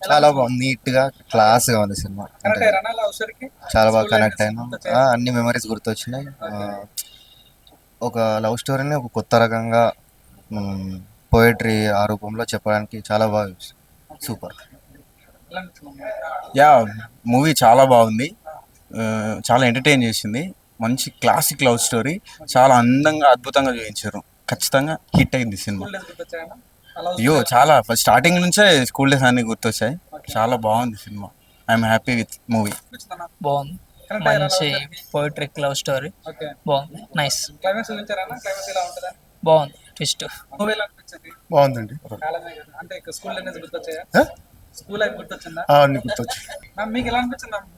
చాలా బాగుంది, నీట్ గా క్లాస్ గా ఉంది సినిమా. అంటే చాలా బాగా కనెక్ట్ అయినా, అన్ని మెమరీస్ గుర్తొచ్చినాయి. ఒక లవ్ స్టోరీని ఒక కొత్త రకంగా పోయట్రీ ఆ రూపంలో చెప్పడానికి చాలా బాగా సూపర్. యా, మూవీ చాలా బాగుంది. చాలా ఎంటర్టైన్ చేసింది. మంచి క్లాసిక్ లవ్ స్టోరీ, చాలా అందంగా అద్భుతంగా చూపించారు. ఖచ్చితంగా హిట్ అయింది సినిమా. అయ్యో, చాలా ఫస్ట్ స్టార్టింగ్ నుంచే స్కూల్ డేస్ అన్ని గుర్తొచ్చాయి. చాలా బాగుంది cinema. I'm happy with movie. బాగుంది, మంచి పోయిట్రిక్ లవ్ స్టోరీ. బాగుంది, నైస్. బాగుంది, ట్విస్ట్. బాగుందండి.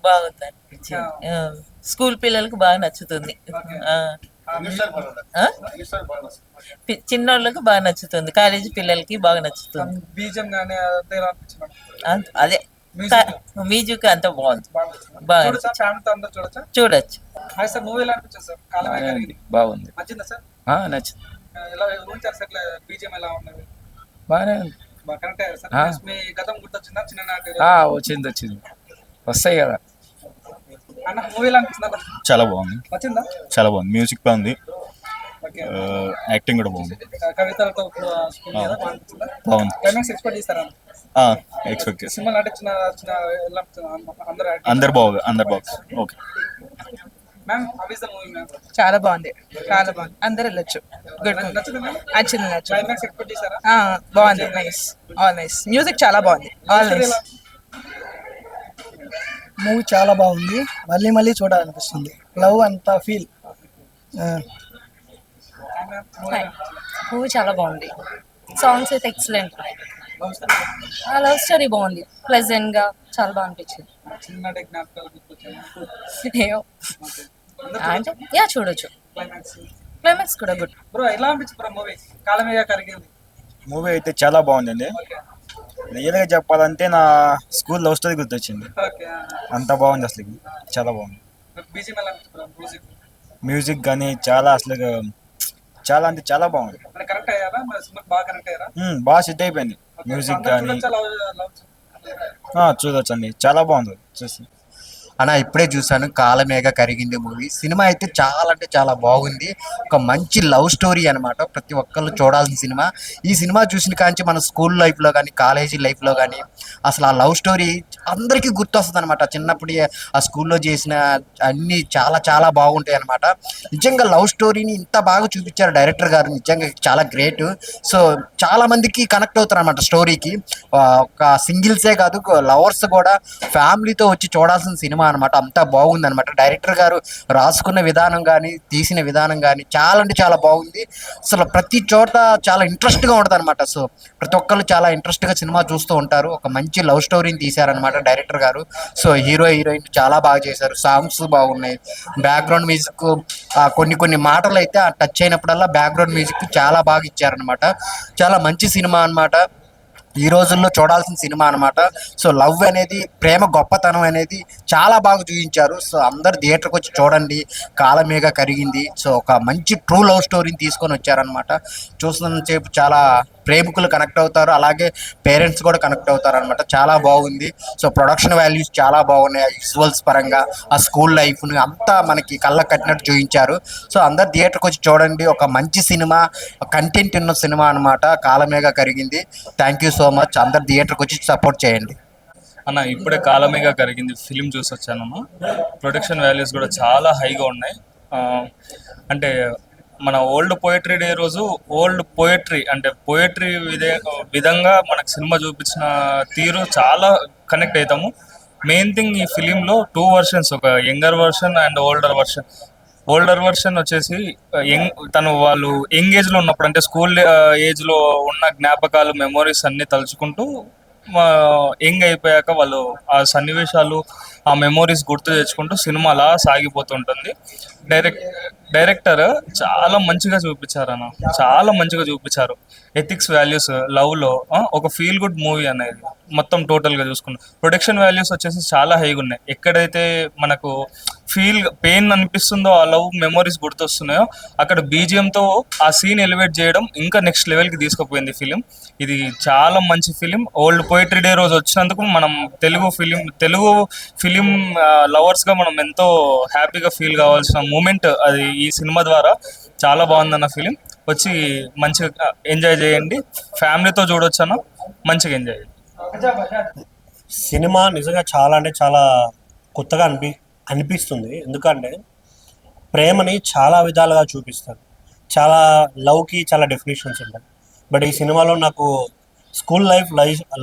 బాగుంది అనిపించింది. స్కూల్ పిల్లలకు బాగా నచ్చుతుంది. చిన్నోళ్ళకి బాగా నచ్చుతుంది, కాలేజీ పిల్లలకి బాగా నచ్చుతుంది. అదే మ్యూజిక్ అంత బాగుంది, బాగా చూడొచ్చు. బాగుంది, నచ్చింది. బాగానే ఉంది. వచ్చింది, వస్తాయి కదా. చాలా బాగుంది, చాలా బాగుంది. మ్యూజిక్ బాగుంది, యాక్టింగ్ కూడా బాగుంది. బాగుంది, ఎక్స్పెక్ట్ చేస్తాను. అందరు బాగుంది, అందరు బాగుంది. ఓకే, చాలా బాగుంది, చాలా బాగుంది. అందరు వెళ్ళొచ్చు. గుడ్, నచ్చింది, బాగుంది. Nice, all nice. మ్యూజిక్ చాలా బాగుంది, ఆల్ నైస్. మూవీ చాలా బాగుంది, మళ్ళీ మళ్ళీ చూడాలనిపిస్తుంది. లవ్ అంతా ఫీల్. మూవీ చాలా బాగుంది, సాంగ్స్ అయితే ఎక్సలెంట్. లవ్ స్టోరీ బాగుంది, ప్లెజెంట్ గా చాలా బాగా అనిపించింది. అంటే చూడొచ్చు. క్లైమాక్స్ కూడా గుడ్. మూవీ అయితే చాలా బాగుందండి. రియల్గా చెప్పాలంటే నా స్కూల్ లవ్ స్టోరీ గుర్తొచ్చింది. అంత బాగుంది, అసలు చాలా బాగుంది. మ్యూజిక్ కానీ చాలా, అసలు చాలా అంటే చాలా బాగుంది. బాగా సెట్ అయిపోయింది మ్యూజిక్ కానీ. చూడొచ్చు అండి, చాలా బాగుంది చూసి. అన్న ఇప్పుడే చూసాను కాలమేఘ కరిగింది మూవీ. సినిమా అయితే చాలా అంటే చాలా బాగుంది. ఒక మంచి లవ్ స్టోరీ అనమాట, ప్రతి ఒక్కళ్ళు చూడాల్సిన సినిమా. ఈ సినిమా చూసిన కాంచి మన స్కూల్ లైఫ్లో కానీ కాలేజీ లైఫ్లో కానీ అసలు ఆ లవ్ స్టోరీ అందరికీ గుర్తొస్తుంది అనమాట. చిన్నప్పుడు ఆ స్కూల్లో చేసిన అన్నీ చాలా చాలా బాగుంటాయి అనమాట. నిజంగా లవ్ స్టోరీని ఇంత బాగా చూపించారు డైరెక్టర్ గారు, నిజంగా చాలా గ్రేట్. సో చాలా మందికి కనెక్ట్ అవుతారు అనమాట స్టోరీకి. ఒక సింగిల్సే కాదు, లవర్స్ కూడా ఫ్యామిలీతో వచ్చి చూడాల్సిన సినిమా అనమాట. అంతా బాగుంది అనమాట. డైరెక్టర్ గారు రాసుకున్న విధానం కానీ తీసిన విధానం కానీ చాలా అంటే చాలా బాగుంది. అసలు ప్రతి చోట చాలా ఇంట్రెస్ట్గా ఉంటుంది అనమాట. సో ప్రతి ఒక్కళ్ళు చాలా ఇంట్రెస్ట్గా సినిమా చూస్తూ ఉంటారు. ఒక మంచి లవ్ స్టోరీని తీశారనమాట డైరెక్టర్ గారు. సో హీరో హీరోయిన్ చాలా బాగా చేశారు, సాంగ్స్ బాగున్నాయి, బ్యాక్గ్రౌండ్ మ్యూజిక్ కొన్ని కొన్ని మాటలు అయితే టచ్ అయినప్పుడల్లా బ్యాక్గ్రౌండ్ మ్యూజిక్ చాలా బాగా ఇచ్చారనమాట. చాలా మంచి సినిమా అనమాట, ఈ రోజుల్లో చూడాల్సిన సినిమా అనమాట. సో లవ్ అనేది, ప్రేమ గొప్పతనం అనేది చాలా బాగా చూపించారు. సో అందరు థియేటర్కి వచ్చి చూడండి, కాలమేఘ కరిగింది. సో ఒక మంచి ట్రూ లవ్ స్టోరీని తీసుకొని వచ్చారనమాట. చూసినంతసేపు చాలా ప్రేమికులు కనెక్ట్ అవుతారు, అలాగే పేరెంట్స్ కూడా కనెక్ట్ అవుతారు అనమాట. చాలా బాగుంది. సో ప్రొడక్షన్ వాల్యూస్ చాలా బాగున్నాయి, విజువల్స్ పరంగా ఆ స్కూల్ లైఫ్ని అంతా మనకి కళ్ళకు కట్టినట్టు చూపించారు. సో అందరు థియేటర్కి వచ్చి చూడండి, ఒక మంచి సినిమా, కంటెంట్ ఉన్న సినిమా అనమాట కాలమేఘ కరిగింది. Thank you so much. అందరు థియేటర్కి వచ్చి సపోర్ట్ చేయండి అన్న. ఇప్పుడే కాలమేఘ కరిగింది ఫిలిం చూసి వచ్చానమ్మా. ప్రొడక్షన్ వాల్యూస్ కూడా చాలా హైగా ఉన్నాయి. అంటే మన ఓల్డ్ పోయట్రీ డే రోజు ఓల్డ్ పోయట్రీ అంటే పోయట్రీ విధంగా మనకు సినిమా చూపించిన తీరు చాలా కనెక్ట్ అవుతాము. మెయిన్ థింగ్ ఈ ఫిలింలో 2 వర్షన్స్, ఒక younger version and older version. Older version వచ్చేసి వాళ్ళు యంగ్ ఏజ్లో ఉన్నప్పుడు, అంటే స్కూల్ ఏజ్లో ఉన్న జ్ఞాపకాలు, మెమోరీస్ అన్నీ తలుచుకుంటూ యంగ్ అయిపోయాక వాళ్ళు ఆ సన్నివేశాలు, ఆ మెమోరీస్ గుర్తు తెచ్చుకుంటూ సినిమా అలా సాగిపోతుంటుంది. డైరెక్టర్ చాలా మంచిగా చూపించారు అన్న, చాలా మంచిగా చూపించారు. ఎథిక్స్, వాల్యూస్, లవ్లో ఒక ఫీల్ గుడ్ మూవీ అనేది మొత్తం టోటల్గా చూసుకున్నాం. ప్రొడక్షన్ వాల్యూస్ వచ్చేసి చాలా హైగా ఉన్నాయి. ఎక్కడైతే మనకు పెయిన్ అనిపిస్తుందో, ఆ లవ్ మెమొరీస్ గుర్తొస్తున్నాయో, అక్కడ బీజిఎంతో ఆ సీన్ ఎలివేట్ చేయడం ఇంకా నెక్స్ట్ లెవెల్కి తీసుకుపోయింది ఫిలిం. ఇది చాలా మంచి ఫిలిం. ఓల్డ్ పోయిటరీ డే రోజు వచ్చినందుకు మనం తెలుగు ఫిలిం లవర్స్గా మనం ఎంతో హ్యాపీగా ఫీల్ కావాల్సిన మూమెంట్ అది ఈ సినిమా ద్వారా. చాలా బాగుందన్న ఫిలిం. వచ్చి మంచిగా ఎంజాయ్ చేయండి. ఫ్యామిలీతో చూడొచ్చు అన్న, మంచిగా ఎంజాయ్ చేయండి. సినిమా నిజంగా చాలా అంటే చాలా కొత్తగా అనిపిస్తుంది. ఎందుకంటే ప్రేమని చాలా విధాలుగా చూపిస్తారు. చాలా లవ్కి చాలా డెఫినేషన్స్ ఉంటాయి. బట్ ఈ సినిమాలో నాకు స్కూల్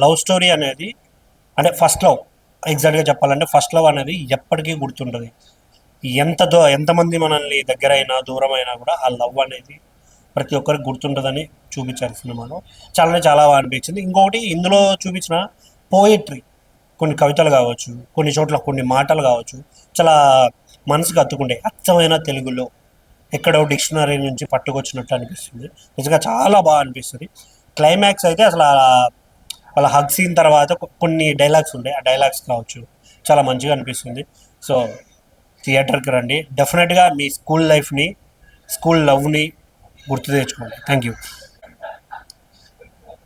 లవ్ స్టోరీ అనేది, అంటే ఫస్ట్ లవ్, ఎగ్జాక్ట్గా చెప్పాలంటే ఫస్ట్ లవ్ అనేది ఎప్పటికీ గుర్తుంటుంది. ఎంతమంది మనల్ని దగ్గరైనా దూరమైనా కూడా ఆ లవ్ అనేది ప్రతి ఒక్కరికి గుర్తుంటుందని చూపించారు సినిమాలో. చాలా బాగా అనిపించింది. ఇంకొకటి ఇందులో చూపించిన పోయిట్రీ, కొన్ని కవితలు కావచ్చు, కొన్ని చోట్ల కొన్ని మాటలు కావచ్చు, చాలా మనసుకు హత్తుకుంటాయి. అచ్చమైన తెలుగులో ఎక్కడో డిక్షనరీ నుంచి పట్టుకొచ్చినట్టు అనిపిస్తుంది. నిజంగా చాలా బాగా అనిపిస్తుంది. క్లైమాక్స్ అయితే అసలు వాళ్ళ హగ్ సీన్ తర్వాత కొన్ని డైలాగ్స్ ఉంటాయి, ఆ డైలాగ్స్ కావచ్చు చాలా మంచిగా అనిపిస్తుంది. సో థియేటర్కి రండి, డెఫినెట్గా మీ స్కూల్ లైఫ్ని, స్కూల్ లవ్ని గుర్తు తెచ్చుకోండి. Thank you.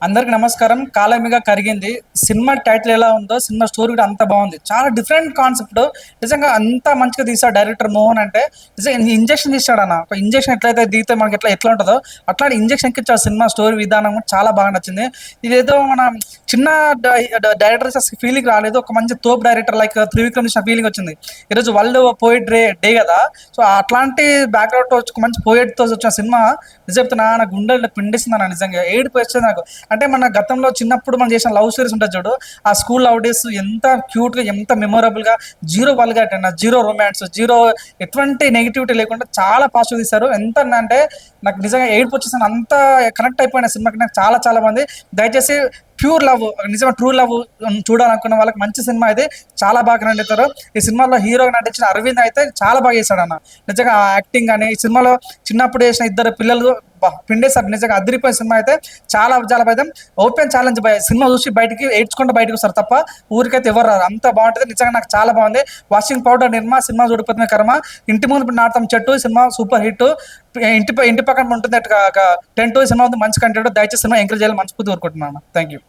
అందరికి నమస్కారం. కాలమిగా కరిగింది సినిమా టైటిల్ ఎలా ఉందో సినిమా స్టోరీ కూడా అంత బాగుంది. చాలా డిఫరెంట్ కాన్సెప్ట్. నిజంగా అంత మంచిగా తీసాడు డైరెక్టర్ మోహన్. అంటే నిజంగా ఇంజక్షన్ తీసాడు అన్న. ఒక ఇంజక్షన్ ఎట్లయితే దిగితే మనకి ఎట్లా ఉంటుందో అట్లాంటి ఇంజక్షన్ ఇచ్చాడు. సినిమా స్టోరీ విధానం చాలా బాగా నచ్చింది. ఇదేదో మన చిన్న డైరెక్టర్ ఫీలింగ్ రాలేదు. ఒక మంచి తోపు డైరెక్టర్ లైక్ త్రివిక్రమ్ తీసిన ఫీలింగ్ వచ్చింది. ఈరోజు వరల్డ్ పోయిట్ డే కదా, సో అట్లాంటి బ్యాక్గ్రౌండ్ ఒక మంచి పోయిట్తో వచ్చిన సినిమా నిజం చెప్తున్నా, నాకు గుండెల్లో పిండిస్తుంది అన్న. నిజంగా ఏడుపు వచ్చింది నాకు. అంటే మన గతంలో చిన్నప్పుడు మనం చేసిన లవ్ స్టోరీస్ ఉంటుంది చూడు, ఆ స్కూల్ లవ్ డేస్ ఎంత క్యూట్గా, ఎంత మెమొరబుల్గా, జీరో వల్గారిటీ అన్న, జీరో రొమాన్స్, జీరో ఎటువంటి నెగిటివిటీ లేకుండా చాలా పాజిటివ్ తీశారు. ఎంత అంటే నాకు నిజంగా ఏడుపు వచ్చేసాను. అంత కనెక్ట్ అయిపోయిన సినిమాకి నాకు చాలా మంది. దయచేసి ప్యూర్ లవ్, నిజంగా ట్రూ లవ్ చూడాలనుకున్న వాళ్ళకి మంచి సినిమా అయితే చాలా బాగా కనెక్ట్ అవుతారు. ఈ సినిమాలో హీరోగా నటించిన అరవింద్ అయితే చాలా బాగా చేశాడు అన్న. నిజంగా ఆ యాక్టింగ్ కానీ, ఈ సినిమాలో చిన్నప్పుడు చేసిన ఇద్దరు పిల్లలు పిండేశారు. నిజంగా అదిరిపోయిన సినిమా అయితే చాలా అయితే ఓపెన్ ఛాలెంజ్ సినిమా చూసి బయటికి ఏడ్చుకుంటూ బయటకు వస్తారు తప్ప ఊరికైతే ఎవరు రారు. అంత బాగుంటుంది. నిజంగా నాకు చాలా బాగుంది. వాషింగ్ పౌడర్ నిర్మా సినిమా చూడకపోతే కర్మ. ఇంటి ముందు నాటం చెట్టు సినిమా సూపర్ హిట్. ఇంటి పక్కన ఉంటుంది 10 సినిమా మంచి కంటెంట్. దయచేసి సినిమా ఎంకరేజ్ చేయాలని మనస్ఫూర్తి కోరుకుంటున్నాను. Thank you.